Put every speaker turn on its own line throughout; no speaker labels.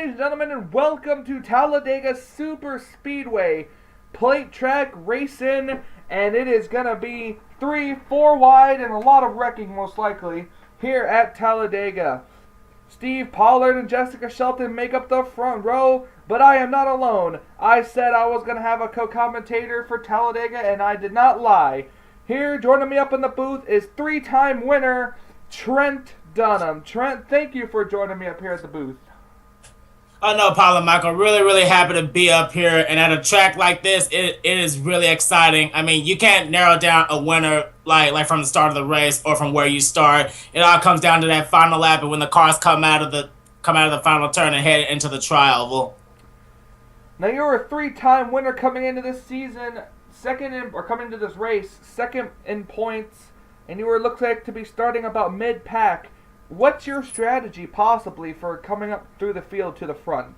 ladies and gentlemen, and welcome to Talladega Super Speedway plate track racing, and it is going to be 3-4 wide and a lot of wrecking most likely here at Talladega. Steve Pollard and Jessica Shelton make up the front row, but I am not alone. I said I was going to have a co-commentator for Talladega, and I did not lie. Here, joining me up in the booth is three-time winner Trent Dunham. Trent, thank you for joining me up here at the booth.
Oh, no problem, Michael. Really happy to be up here. And at a track like this, it is really exciting. I mean, you can't narrow down a winner like from the start of the race or from where you start. It all comes down to that final lap and when the cars come out of the final turn and head into the tri-oval.
Now, you're a three-time winner coming into this season, coming into this race, second in points, and you looks like to be starting about mid-pack. What's your strategy possibly for coming up through the field to the front?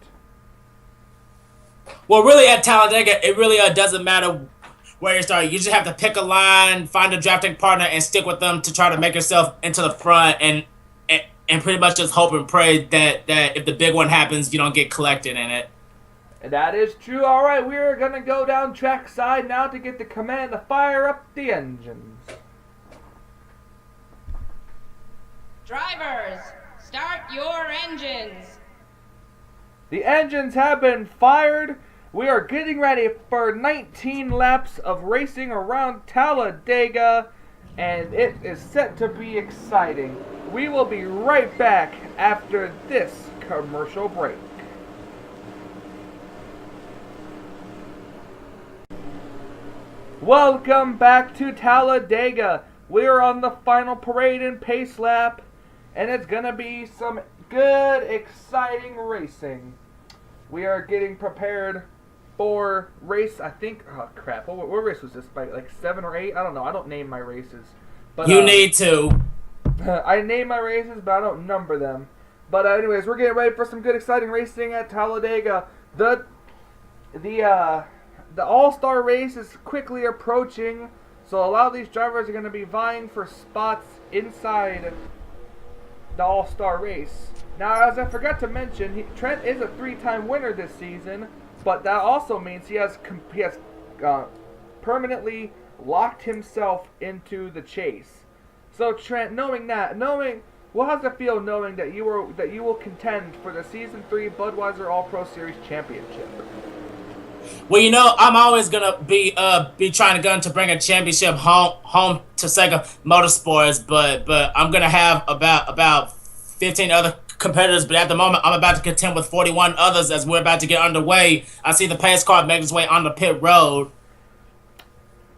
Well, really at Talladega, it really doesn't matter where you start. You just have to pick a line, find a drafting partner, and stick with them to try to make yourself into the front and pretty much just hope and pray that if the big one happens, you don't get collected in it.
That is true. All right, we're going to go down track side now to get the command to fire up the engines.
Drivers, start your engines.
The engines have been fired. We are getting ready for 19 laps of racing around Talladega, and it is set to be exciting. We will be right back after this commercial break. Welcome back to Talladega. We're on the final parade and pace lap, and it's going to be some good, exciting racing. We are getting prepared for race, I think, oh crap, what race was this, like 7 or 8? I don't know, I don't name my races. But
you need to.
I name my races, but I don't number them. But anyways, we're getting ready for some good, exciting racing at Talladega. The All-Star race is quickly approaching, so a lot of these drivers are going to be vying for spots inside the All-Star race. Now, as I forgot to mention, Trent is a three-time winner this season, but that also means he has permanently locked himself into the chase. So Trent, knowing what does it feel knowing that you will contend for the Season 3 Budweiser All-Pro Series Championship?
Well, you know, I'm always gonna be trying to bring a championship home to Sega Motorsports, but I'm gonna have about 15 other competitors. But at the moment, I'm about to contend with 41 others as we're about to get underway. I see the pace car making its way on the pit road.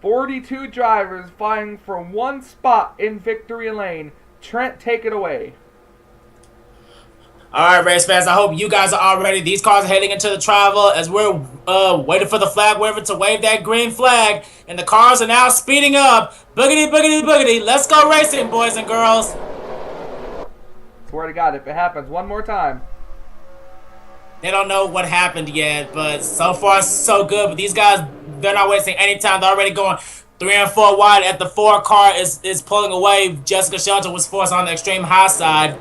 42 drivers vying for one spot in victory lane. Trent, take it away.
All right, race fans, I hope you guys are all ready. These cars are heading into the tri-oval as we're waiting for the flag waver to wave that green flag. And the cars are now speeding up. Boogity, boogity, boogity. Let's go racing, boys and girls.
Swear to God, if it happens one more time.
They don't know what happened yet, but so far so good. But these guys, they're not wasting any time. They're already going 3 and 4 wide at the 4 car is pulling away. Jessica Shelton was forced on the extreme high side.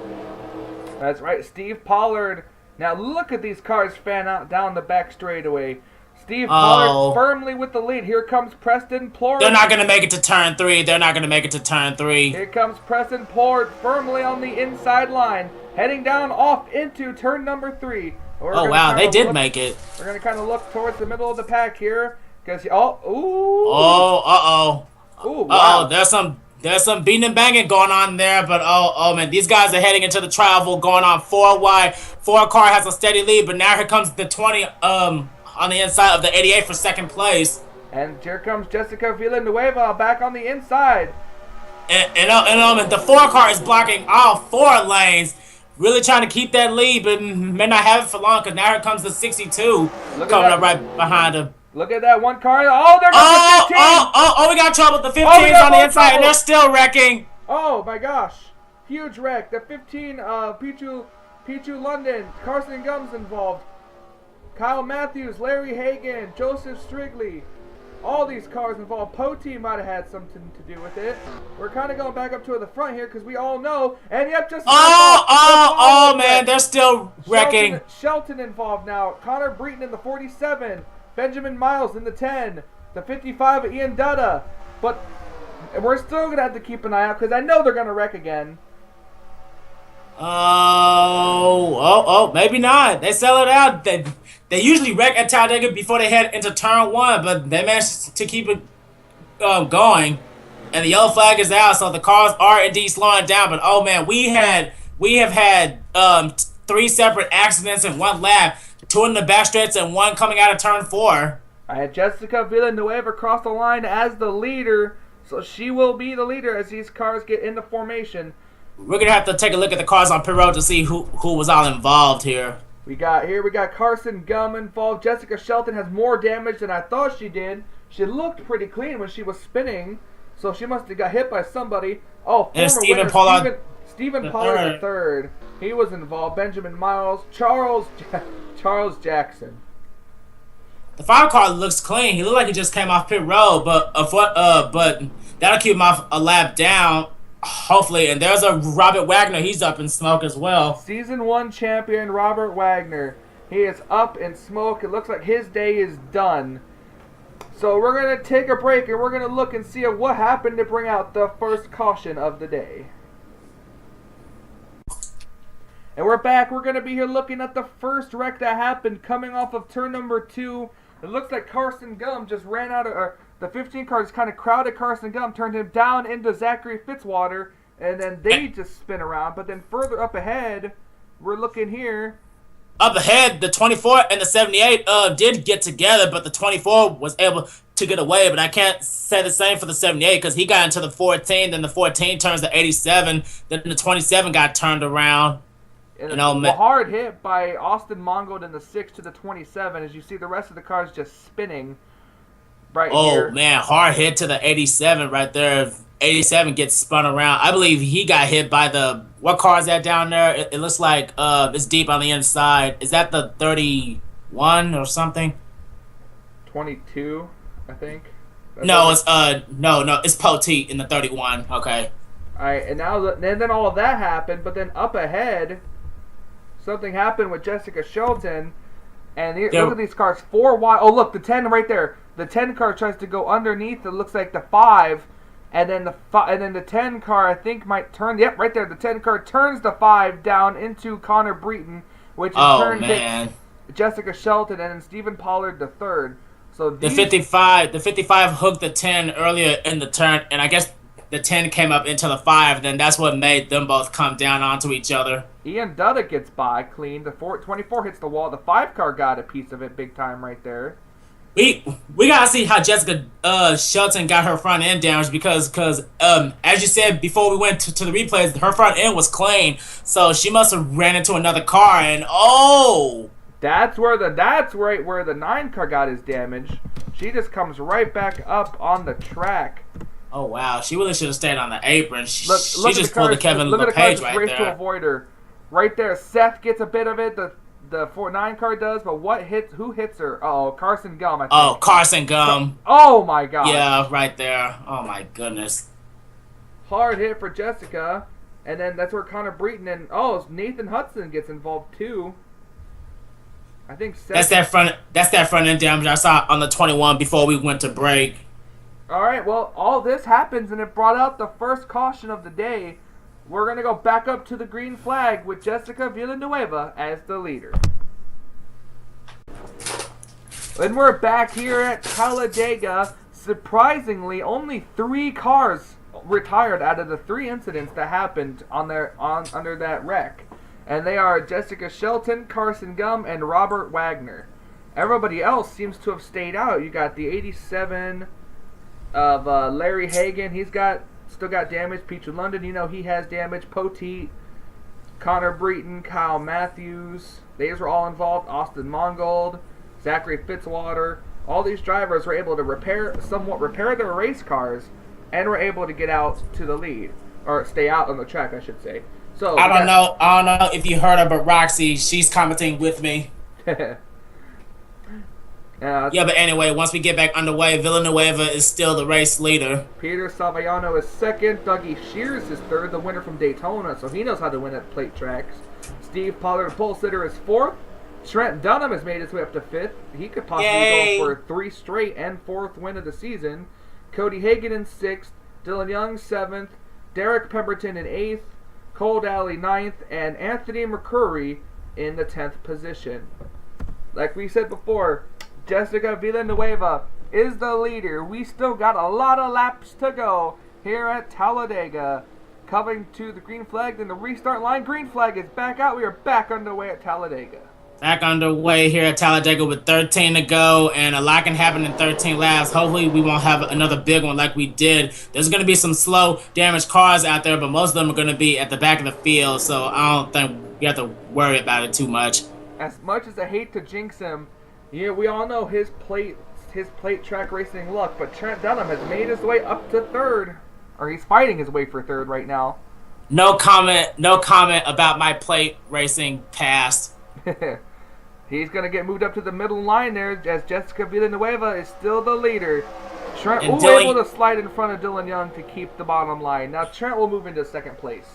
That's right, Steve Pollard. Now look at these cars fan out down the back straightaway. Steve Pollard firmly with the lead. Here comes Preston Pollard.
They're not going to make it to turn 3.
Here comes Preston Pollard firmly on the inside line, heading down off into turn number 3.
Oh, wow, they did make it.
We're going to kind of look towards the middle of the pack here. Because,
wow. There's some beating and banging going on there, but oh man, these guys are heading into the tri-oval going on 4 wide. 4 car has a steady lead, but now here comes the 20 on the inside of the 88 for second place.
And here comes Jessica Villanueva back on the inside.
And the 4 car is blocking all 4 lanes. Really trying to keep that lead, but may not have it for long because now here comes the 62 coming up right behind him.
Look at that one car. Oh, there goes the 15.
We got trouble. The 15's on the inside, and they're still wrecking.
Oh, my gosh. Huge wreck. The 15, Pichu London, Carson Gums involved. Kyle Matthews, Larry Hagan, Joseph Strigley. All these cars involved. Poti might have had something to do with it. We're kind of going back up to the front here because we all know. And yep, just
man, they're still wrecking.
Shelton involved now. Connor Breton in the 47. Benjamin Miles in the 10. The 55 of Ian Dutta. But we're still going to have to keep an eye out because I know they're going to wreck again.
Maybe not. They sell it out. They usually wreck at Talladega before they head into turn 1, but they managed to keep it going. And the yellow flag is out, so the cars are indeed slowing down. But oh man, we have had 3 separate accidents in 1 lap, 2 in the back stretch and 1 coming out of turn 4.
I had Jessica Villanueva cross the line as the leader, so she will be the leader as these cars get into formation.
We're gonna have to take a look at the cars on pit road to see who was all involved here.
We got Carson Gum involved. Jessica Shelton has more damage than I thought she did. She looked pretty clean when she was spinning, so she must have got hit by somebody. Oh,
and
Stephen Pollard the third. He was involved. Benjamin Miles, Charles Jackson.
The final car looks clean. He looked like he just came off pit road, but that'll keep him off a lap down. Hopefully, and there's a Robert Wagner. He's up in smoke as well.
Season 1 champion Robert Wagner. He is up in smoke. It looks like his day is done. So we're going to take a break and we're going to look and see what happened to bring out the first caution of the day. And we're back. We're going to be here looking at the first wreck that happened coming off of turn number 2. It looks like Carson Gum just ran out of... the 15 car just kind of crowded Carson Gum, turned him down into Zachary Fitzwater, and then they just spin around. But then further up ahead, we're looking here.
Up ahead, the 24 and the 78 did get together, but the 24 was able to get away. But I can't say the same for the 78 because he got into the 14, then the 14 turns to 87, then the 27 got turned around.
And a hard hit by Austin Mongold in the 6 to the 27. As you see the rest of the cars just spinning. Right here.
Man, hard hit to the 87 right there. 87 gets spun around. I believe he got hit by the... What car is that down there? It looks like it's deep on the inside. Is that the 31 or something?
22, I think.
No, it's it's Poteet in the 31. Okay.
All right, and then all of that happened, but then up ahead, something happened with Jessica Shelton, and look at these cars, 4 wide. Oh, look, the 10 right there. The 10 car tries to go underneath. It looks like the 5, and then the 10 car I think might turn. Yep, right there. The 10 car turns the 5 down into Connor Breton, which in turn hits Jessica Shelton, and then Stephen Pollard the 3rd. So the 55
hooked the 10 earlier in the turn, and I guess the 10 came up into the 5, and then that's what made them both come down onto each other.
Ian Dutta gets by clean. The 24 hits the wall. The 5 car got a piece of it big time right there.
We gotta see how Jessica Shelton got her front end damage because as you said before we went to the replays, her front end was clean, so she must have ran into another car and
that's where the 9 car got his damage. She just comes right back up on the track.
Oh wow, she really should have stayed on the apron. She just
pulled
the Kevin LePage right there.
To avoid her. Right there, Seth gets a bit of it. The 9 car does, but who hits her? Oh, Carson Gum, I think.
Oh, Carson Gum.
Oh, my God.
Yeah, right there. Oh, my goodness.
Hard hit for Jessica, and then that's where Connor Breton and, Nathan Hudson gets involved, too. I think Seth... That's that front end damage I saw on the 21 before we went to break. All right, well, all this happens, and it brought out the first caution of the day. We're going to go back up to the green flag with Jessica Villanueva as the leader. And we're back here at Talladega. Surprisingly, only 3 cars retired out of the 3 incidents that happened under that wreck. And they are Jessica Shelton, Carson Gum, and Robert Wagner. Everybody else seems to have stayed out. You got the 87 of Larry Hagan. He's still got damage. Peter London, he has damage. Poteet, Connor Breton, Kyle Matthews. These were all involved. Austin Mongold, Zachary Fitzwater. All these drivers were able to somewhat repair their race cars and were able to get out to the lead. Or stay out on the track, I should say. So I don't know if you heard her, but Roxy, she's commenting with me. And
Yeah, but anyway, once we get back underway, Villanueva is still the race leader.
Peter Saviano is second. Dougie Shears is third, the winner from Daytona, so he knows how to win at plate tracks. Steve Pollard, pole sitter, is fourth. Trent Dunham has made his way up to fifth. He could possibly go for 3 straight and 4th win of the season. Cody Hagan in 6th. Dylan Young 7th. Derek Pemberton in 8th. Cole Daly 9th. And Anthony McCurry in the 10th position. Like we said before, Jessica Villanueva is the leader. We still got a lot of laps to go here at Talladega. Coming to the green flag, then the restart line. Green flag is back out. We are back underway at Talladega.
Back underway here at Talladega with 13 to go, and a lot can happen in 13 laps. Hopefully we won't have another big one like we did. There's going to be some slow, damaged cars out there, but most of them are going to be at the back of the field, so I don't think we have to worry about it too much.
As much as I hate to jinx him, we all know his plate track racing luck, but Trent Dunham has made his way up to 3rd. Or he's fighting his way for 3rd right now.
No comment about my plate racing past.
He's going to get moved up to the middle line there as Jessica Villanueva is still the leader. Trent will able to slide in front of Dylan Young to keep the bottom line. Now Trent will move into 2nd place.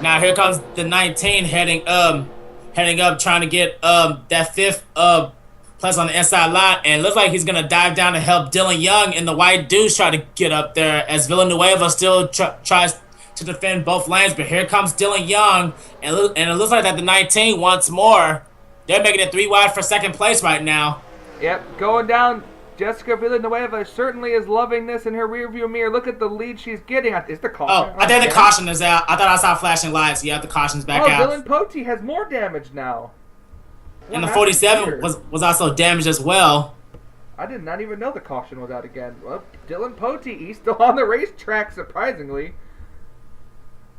Now here comes the 19 heading up trying to get that 5th place on the inside line, and it looks like he's going to dive down to help Dylan Young and the white dudes try to get up there as Villanueva still tries to defend both lanes, but here comes Dylan Young, and it looks like that the 19 once more. They're making it 3 wide for 2nd place right now.
Yep, going down. Jessica Villanueva certainly is loving this in her rearview mirror. Look at the lead she's getting. Is the caution?
Oh, I think the caution is out. I thought I saw flashing lights. Yeah, the caution's back out.
Dylan Pote has more damage now.
And the 47 was also damaged as well.
I did not even know the caution was out again. Well, Dylan Pote, he's still on the racetrack, surprisingly.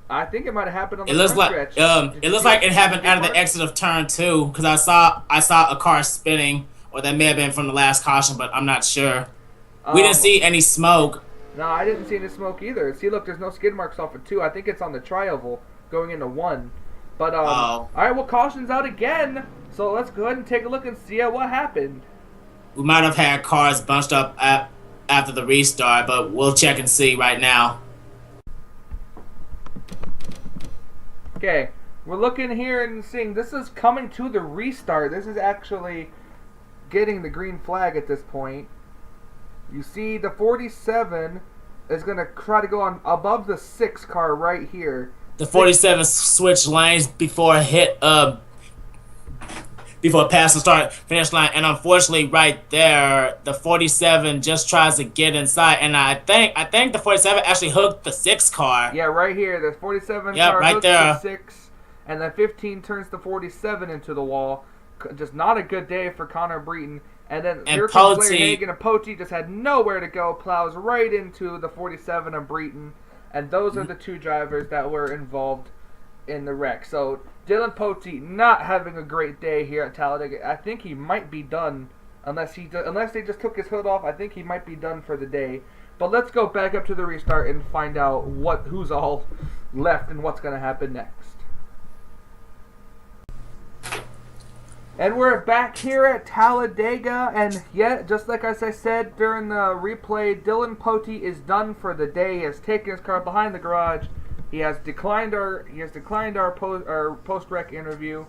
I think it might have happened on the stretch.
It looks like it happened out of the exit of turn 2 because I saw a car spinning, or that may have been from the last caution, but I'm not sure. We didn't see any smoke.
No, I didn't see any smoke either. See, look, there's no skid marks off of 2. I think it's on the tri-oval going into 1. But all right, well, caution's out again. So let's go ahead and take a look and see what happened.
We might have had cars bunched up after the restart, but we'll check and see right now.
Okay, we're looking here and seeing this is coming to the restart. This is actually getting the green flag at this point. You see the 47 is going to try to go on above the 6 car right here.
The 47 switched lanes before past the start finish line, and unfortunately right there the 47 just tries to get inside, and I think the 47 actually hooked the 6 car.
Yeah, right here the 47 car
right
hooks
there.
the 6, and the 15 turns the 47 into the wall. Just not a good day for Connor Breton. And then here comes Blair Hagan, and Pote just had nowhere to go, plows right into the 47 of Breton. And those are the 2 drivers that were involved in the wreck. So Dylan Pote not having a great day here at Talladega. I think he might be done unless they just took his hood off. I think he might be done for the day. But let's go back up to the restart and find out who's all left and what's going to happen next. And we're back here at Talladega, and yet, just like as I said during the replay, Dylan Pote is done for the day. He has taken his car behind the garage. He has declined our post-rec interview,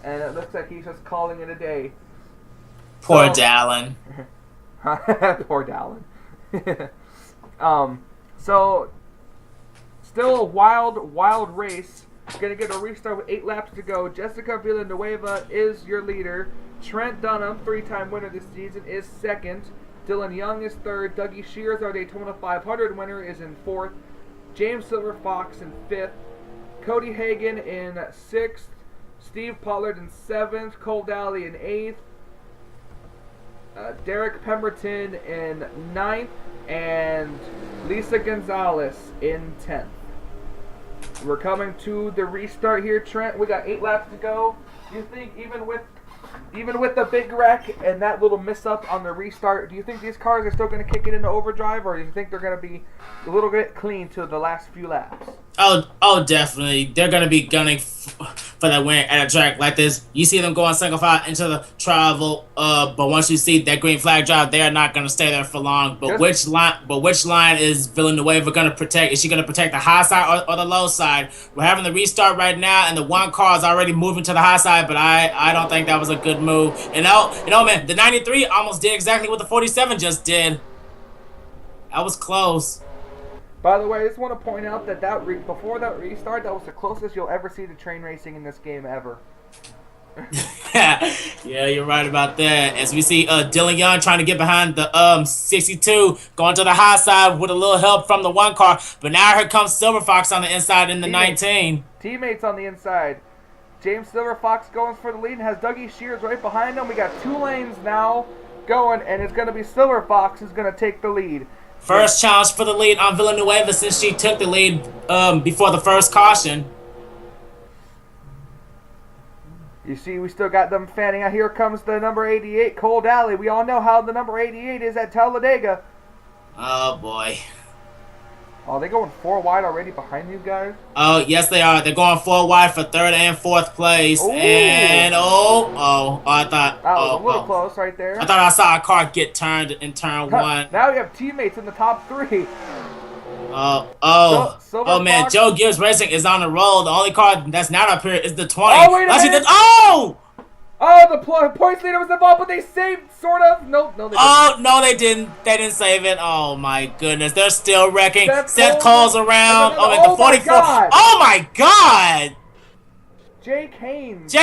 and it looks like he's just calling it a day.
Poor Dallin.
Poor Dallin. So still a wild race. Going to get a restart with 8 laps to go. Jessica Villanueva is your leader. Trent Dunham, 3-time winner this season, is 2nd. Dylan Young is 3rd. Dougie Shears, our Daytona 500 winner, is in 4th. James Silver Fox in 5th. Cody Hagan in 6th. Steve Pollard in 7th. Cole Daly in 8th. Derek Pemberton in 9th. And Lisa Gonzalez in 10th. We're coming to the restart here, Trent. We got 8 laps to go. Do you think even with the big wreck and that little miss up on the restart, do you think these cars are still going to kick it into overdrive, or do you think they're going to be a little bit clean to the last few laps?
Oh, definitely. They're going to be gunning for that win at a track like this. You see them going single file into the travel, but once you see that green flag drop, they are not going to stay there for long. But which line is Villanueva going to protect? Is she going to protect the high side or the low side? We're having the restart right now, and the one car is already moving to the high side, but I don't think that was a good move. And man, the 93 almost did exactly what the 47 just did. That was close.
By the way, I just want to point out that before that restart, that was the closest you'll ever see to train racing in this game ever.
Yeah, you're right about that. As we see Dylan Young trying to get behind the 62, going to the high side with a little help from the one car. But now here comes Silver Fox on the inside in the 19.
Teammates on the inside. James Silver Fox going for the lead and has Dougie Shears right behind him. We got 2 lanes now going, and it's going to be Silver Fox who's going to take the lead.
First challenge for the lead on Villanueva since she took the lead before the first caution.
You see, we still got them fanning out. Here comes the number 88, Cole Daly. We all know how the number 88 is at Talladega.
Oh, boy.
Oh, they going 4 wide already behind you guys?
Oh, yes, they are. They're going 4 wide for 3rd and 4th place.
Ooh.
And, I thought...
That was a little close right there.
I thought I saw a car get turned in turn 1.
Now we have teammates in the top 3.
Oh man,
Fox.
Joe Gibbs Racing is on the roll. The only car that's not up here is the 20.
Oh, wait a minute.
Oh!
Oh, the points leader was involved, but they saved, sort of. Nope, no, they didn't.
Oh, no, they didn't. They didn't save it. Oh, my goodness. They're still wrecking. Seth Cole's around.
Oh,
the 44.
God.
Oh, my God.
Jake Haynes.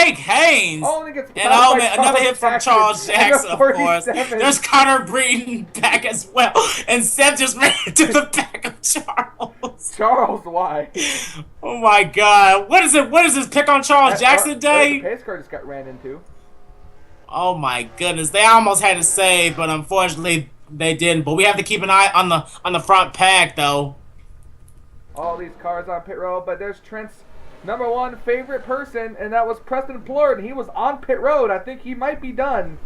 Oh,
and gets
another hit from Charles Jackson, of course.
47.
There's Connor Breeden back as well. And Seth just ran to the back of Charles.
Charles, why?
Oh, my God. What is it? What is this pick on Charles Jackson day?
The pace car just got ran into.
Oh, my goodness. They almost had to save, but unfortunately they didn't. But we have to keep an eye on the front pack, though.
All these cars on pit road, but there's Trent's number 1 favorite person, and that was Preston Plord, and he was on pit road. I think he might be done.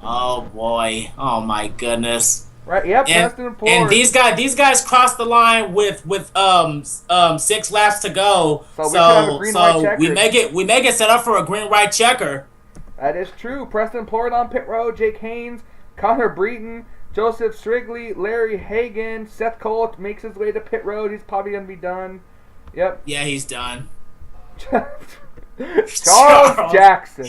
Oh boy! Oh my goodness!
Right? Yep, Preston Plord.
And these guys crossed the line with 6 laps to go.
So
we may get set up for a green white checker.
That is true. Preston Plord on pit road. Jake Haynes, Connor Breeden, Joseph Strigley, Larry Hagan, Seth Cole makes his way to pit road. He's probably gonna be done. Yep.
Yeah, he's done.
Charles Jackson.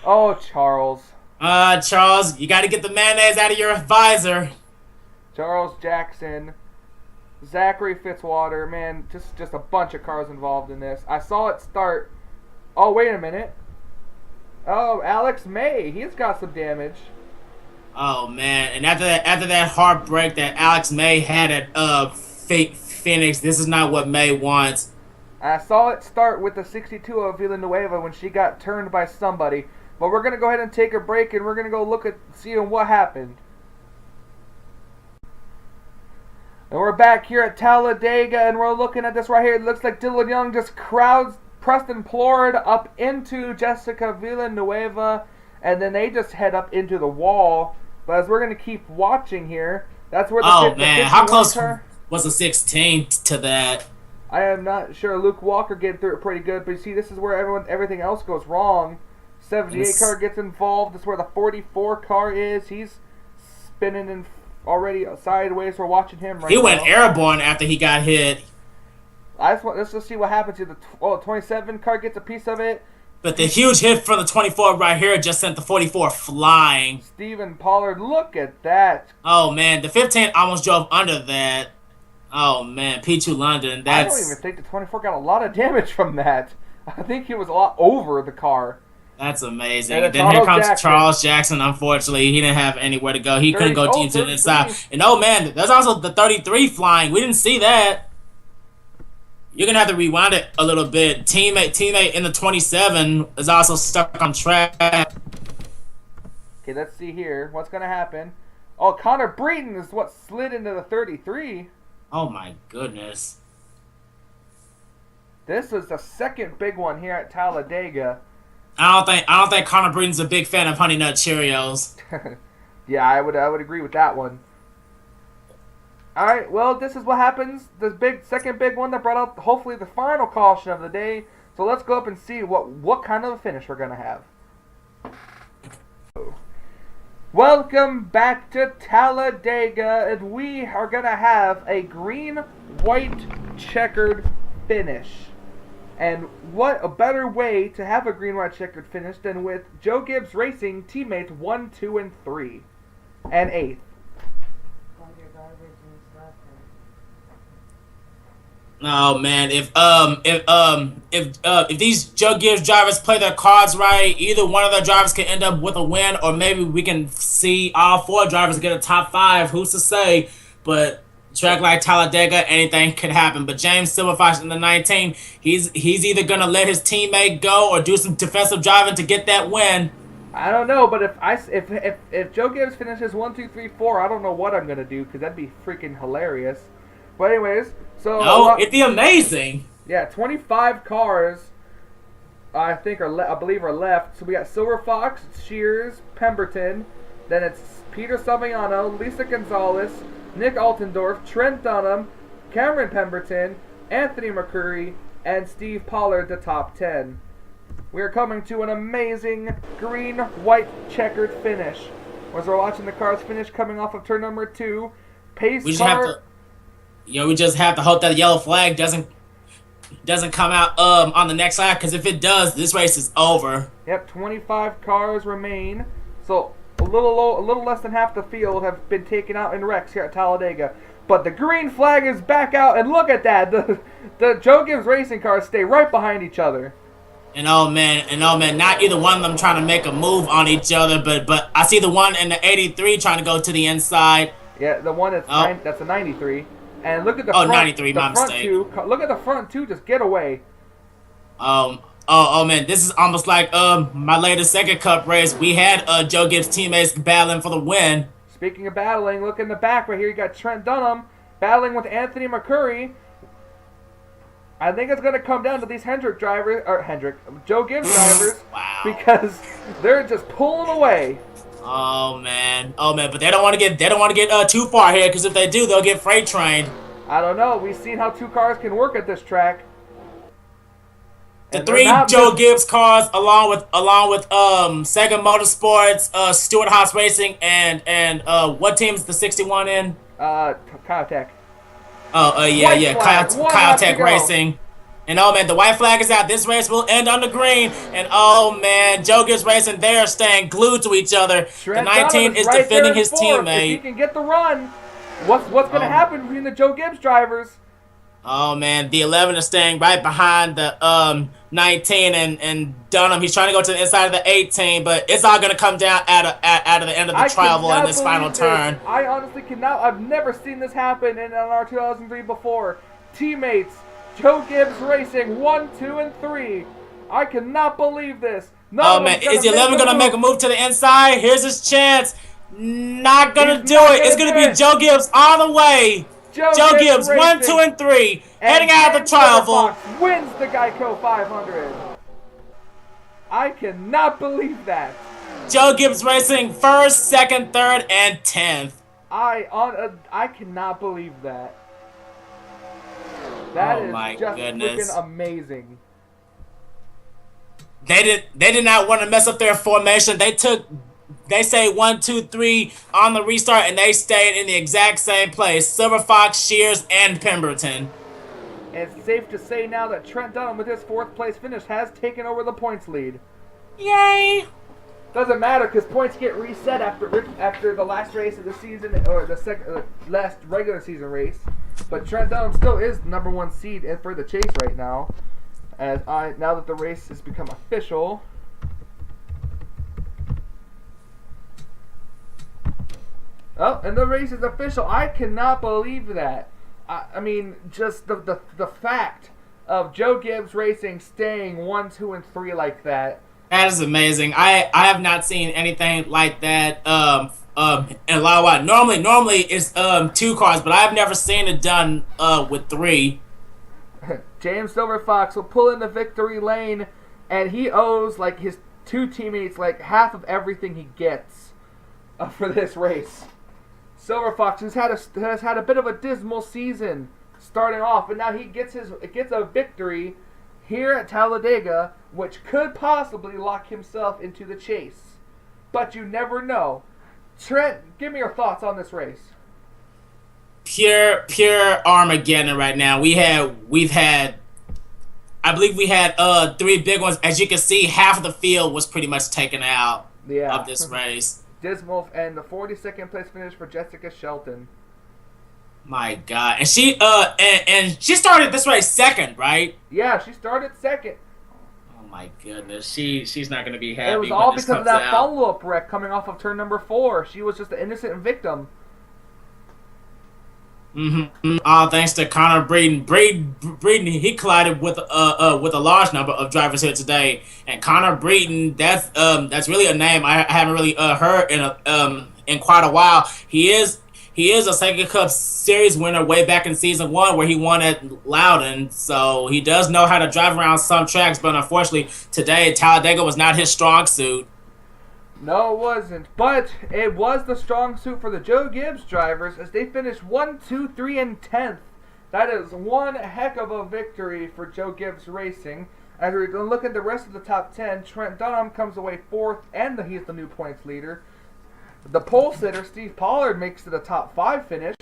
Oh, Charles.
Charles, you got to get the mayonnaise out of your visor.
Charles Jackson. Zachary Fitzwater. Man, just a bunch of cars involved in this. I saw it start. Oh, wait a minute. Oh, Alex May. He's got some damage.
Oh, man. And after that heartbreak that Alex May had at Phoenix, this is not what May wants.
I saw it start with the 62 of Villanueva when she got turned by somebody. But we're going to go ahead and take a break, and we're going to go look at seeing what happened. And we're back here at Talladega, and we're looking at this right here. It looks like Dylan Young just crowds Preston Plord up into Jessica Villanueva, and then they just head up into the wall. But as we're going to keep watching here, that's where the
how close was the 16 to that?
I am not sure. Luke Walker getting through it pretty good, but you see, this is where everything else goes wrong. 78 car gets involved. This is where the 44 car is. He's spinning in already sideways. We're watching him right now.
He went airborne after he got hit.
Let's just see what happens here. The 27 car gets a piece of it.
But the huge hit from the 24 right here just sent the 44 flying.
Stephen Pollard, look at that.
Oh, man. The 15 almost drove under that. Oh, man. P2 London,
I don't even think the 24 got a lot of damage from that. I think he was a lot over the car.
That's amazing. And then here comes Charles Jackson. Unfortunately, he didn't have anywhere to go. He couldn't go deep to the inside. And oh, man, there's also the 33 flying. We didn't see that. You're going to have to rewind it a little bit. Teammate in the 27 is also stuck on track.
Okay, let's see here. What's going to happen? Oh, Connor Breeden is what slid into the 33.
Oh, my goodness.
This is the second big one here at Talladega.
I don't think Connor Breeden's a big fan of Honey Nut Cheerios.
Yeah, I would agree with that one. All right, well, this is what happens. The second big one that brought out hopefully the final caution of the day. So let's go up and see what kind of a finish we're gonna have. Welcome back to Talladega, and we are gonna have a green-white checkered finish. And what a better way to have a green-white checkered finish than with Joe Gibbs Racing teammates 1, 2, and 3, and 8th.
Oh man, if these Joe Gibbs drivers play their cards right, either one of their drivers can end up with a win, or maybe we can see all 4 drivers get a top 5. Who's to say? But track like Talladega, anything could happen. But James Silverfox in the 19, he's either gonna let his teammate go or do some defensive driving to get that win.
I don't know, but if Joe Gibbs finishes 1, 2, 3, 4, I don't know what I'm gonna do because that'd be freaking hilarious. But anyways, so
it'd be amazing.
Yeah, 25 cars, I believe are left. So we got Silver Fox, Shears, Pemberton. Then it's Peter Saviano, Lisa Gonzalez, Nick Altendorf, Trent Dunham, Cameron Pemberton, Anthony McCurry, and Steve Pollard, the top 10. We are coming to an amazing green-white checkered finish. As we're watching the cars finish coming off of turn number 2, pace car.
We just have to hope that the yellow flag doesn't come out on the next lap, because if it does, this race is over.
Yep, 25 cars remain. So a little less than half the field have been taken out in wrecks here at Talladega. But the green flag is back out, and look at that. The Joe Gibbs Racing cars stay right behind each other.
And oh man, not either one of them trying to make a move on each other, but I see the one in the 83 trying to go to the inside.
Yeah, the one that's a 93. And look at the front.
93, my
front
mistake.
Look at the front two, just get away.
Oh man, this is almost like my latest second cup race. We had Joe Gibbs teammates battling for the win.
Speaking of battling, look in the back right here. You got Trent Dunham battling with Anthony McCurry. I think it's going to come down to these Joe Gibbs drivers.
Wow.
Because they're just pulling away.
Oh man, but they don't want to get too far here, because if they do, they'll get freight trained.
I don't know. We've seen how 2 cars can work at this track.
The 3 Joe Gibbs cars, along with Sega Motorsports, Stewart Haas Racing, and what team is the 61 in?
Kyotech.
Kyotech Racing. And oh man, the white flag is out. This race will end on the green. And oh man, Joe Gibbs Racing, they are staying glued to each other. The 19 is defending his teammate.
If he can get the run, what's going to happen between the Joe Gibbs drivers?
Oh man, the 11 is staying right behind the 19 and Dunham. He's trying to go to the inside of the 18, but it's all going to come down at the end of the travel in this final turn.
I honestly cannot. I've never seen this happen in our 2003 before. Teammates, Joe Gibbs Racing 1, 2, and 3. I cannot believe this.
Oh man, is the 11 going to make a move to the inside? Here's his chance. Not going to do it. It's going to be Joe Gibbs all the way. Joe Gibbs, 1, 2, and 3, heading out of the travel.
Wins the Geico 500. I cannot believe that.
Joe Gibbs Racing, 1st, 2nd, 3rd, and 10th.
I cannot believe that. That is just freaking amazing.
They did not want to mess up their formation. They say 1, 2, 3 on the restart, and they stayed in the exact same place. Silver Fox, Shears, and Pemberton.
It's safe to say now that Trent Dunham, with his 4th place finish, has taken over the points lead.
Yay!
Doesn't matter, because points get reset after the last race of the season, or the last regular season race. But Trent Dunham still is the number 1 seed for the chase right now. Now that the race has become official. Oh, and the race is official. I cannot believe that. I mean, just the fact of Joe Gibbs Racing staying 1, 2, and 3 like that.
That is amazing. I have not seen anything like that in a lot of while. Normally it's 2 cars, but I've never seen it done with 3.
James Silver Fox will pull in the victory lane, and he owes like his 2 teammates like half of everything he gets for this race. Silver Fox has had a bit of a dismal season starting off, and now he gets a victory here at Talladega, which could possibly lock himself into the chase. But you never know. Trent, give me your thoughts on this race.
Pure Armageddon right now. I believe we had 3 big ones. As you can see, half of the field was pretty much taken out of this race.
Dismal, and the 42nd place finish for Jessica Shelton.
My God, and she she started this race second, right?
Yeah, she started second.
Oh my goodness, she's not gonna be happy.
It was all because of that follow-up wreck coming off of turn number 4. She was just an innocent victim.
All thanks to Connor Breeden. Breeden, he collided with a large number of drivers here today. And Connor Breeden, that's really a name I haven't really heard in quite a while. He is a Sega Cup Series winner way back in season 1 where he won at Loudon. So he does know how to drive around some tracks, but unfortunately today Talladega was not his strong suit.
No, it wasn't. But it was the strong suit for the Joe Gibbs drivers as they finished 1, 2, 3, and 10th. That is one heck of a victory for Joe Gibbs Racing. As we look at the rest of the top 10, Trent Dunham comes away 4th, and he's the new points leader. The pole sitter, Steve Pollard, makes it a top 5 finish.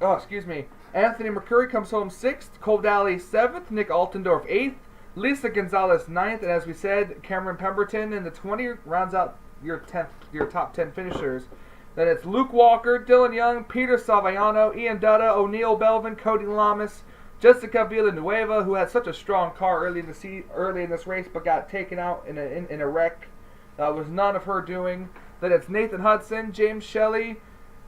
Oh, excuse me. Anthony McCurry comes home 6th. Cole Daly 7th. Nick Altendorf 8th. Lisa Gonzalez 9th, and as we said, Cameron Pemberton in the 20 rounds out your top 10 finishers. Then it's Luke Walker, Dylan Young, Peter Saviano, Ian Dutta, O'Neal Belvin, Cody Lamas, Jessica Villanueva, who had such a strong car early in this race, but got taken out in a wreck. That was none of her doing. Then it's Nathan Hudson, James Shelley,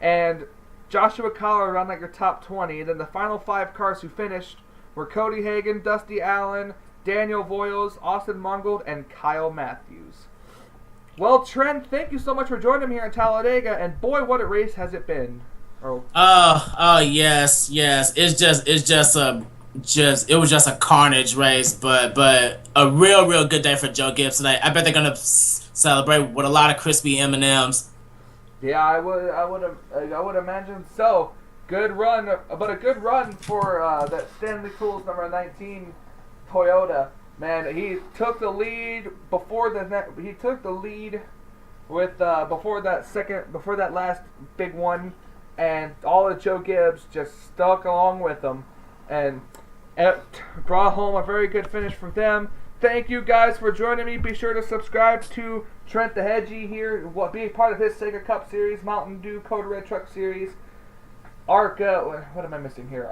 and Joshua Collar around like your top 20. Then the final 5 cars who finished were Cody Hagan, Dusty Allen, Daniel Voiles, Austin Mungold, and Kyle Matthews. Well, Trent, thank you so much for joining me here at Talladega, and boy, what a race has it been.
Yes. It was just a carnage race, but a real good day for Joe Gibbs today. I bet they're gonna celebrate with a lot of crispy M&Ms.
Yeah, I would imagine so. Good run, but a good run for that Stanley Tools number 19 Toyota. Man, he took the lead before that last big one, and all of Joe Gibbs just stuck along with him, and it brought home a very good finish for them. Thank you guys for joining me. Be sure to subscribe to Trent the Hedgie here, be part of his Sega Cup Series, Mountain Dew Code Red Truck Series, ARCA. What am I missing here?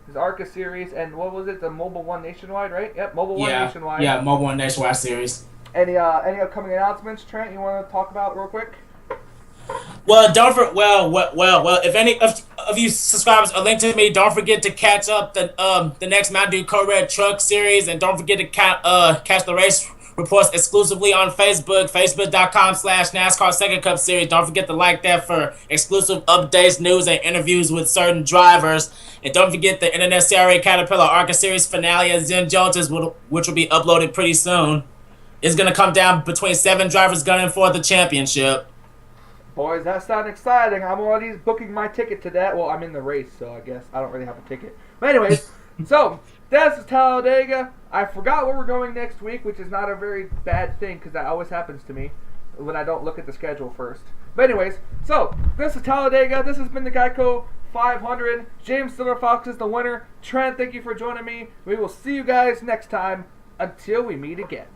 His ARCA series, and what was it? The Mobile One Nationwide, right? Yep, Mobile One Nationwide.
Yeah, Mobile One Nationwide series.
Any upcoming announcements, Trent? You want to talk about real quick?
Well, if any of you subscribers are linked to me, don't forget to catch up the next Mountain Dew Code Red Truck Series, and don't forget to catch the race reports exclusively on Facebook, facebook.com/NASCAR Second Cup Series. Don't forget to like that for exclusive updates, news, and interviews with certain drivers. And don't forget the NNSCRA Caterpillar ARCA Series finale at Zen Jones's, which will be uploaded pretty soon. It's going to come down between 7 drivers gunning for the championship.
Boys, that sounds exciting. I'm already booking my ticket to that. Well, I'm in the race, so I guess I don't really have a ticket. But anyways, so that's Talladega. I forgot where we're going next week, which is not a very bad thing because that always happens to me when I don't look at the schedule first. But anyways, so this is Talladega. This has been the Geico 500. James Silver Fox is the winner. Trent, thank you for joining me. We will see you guys next time. Until we meet again.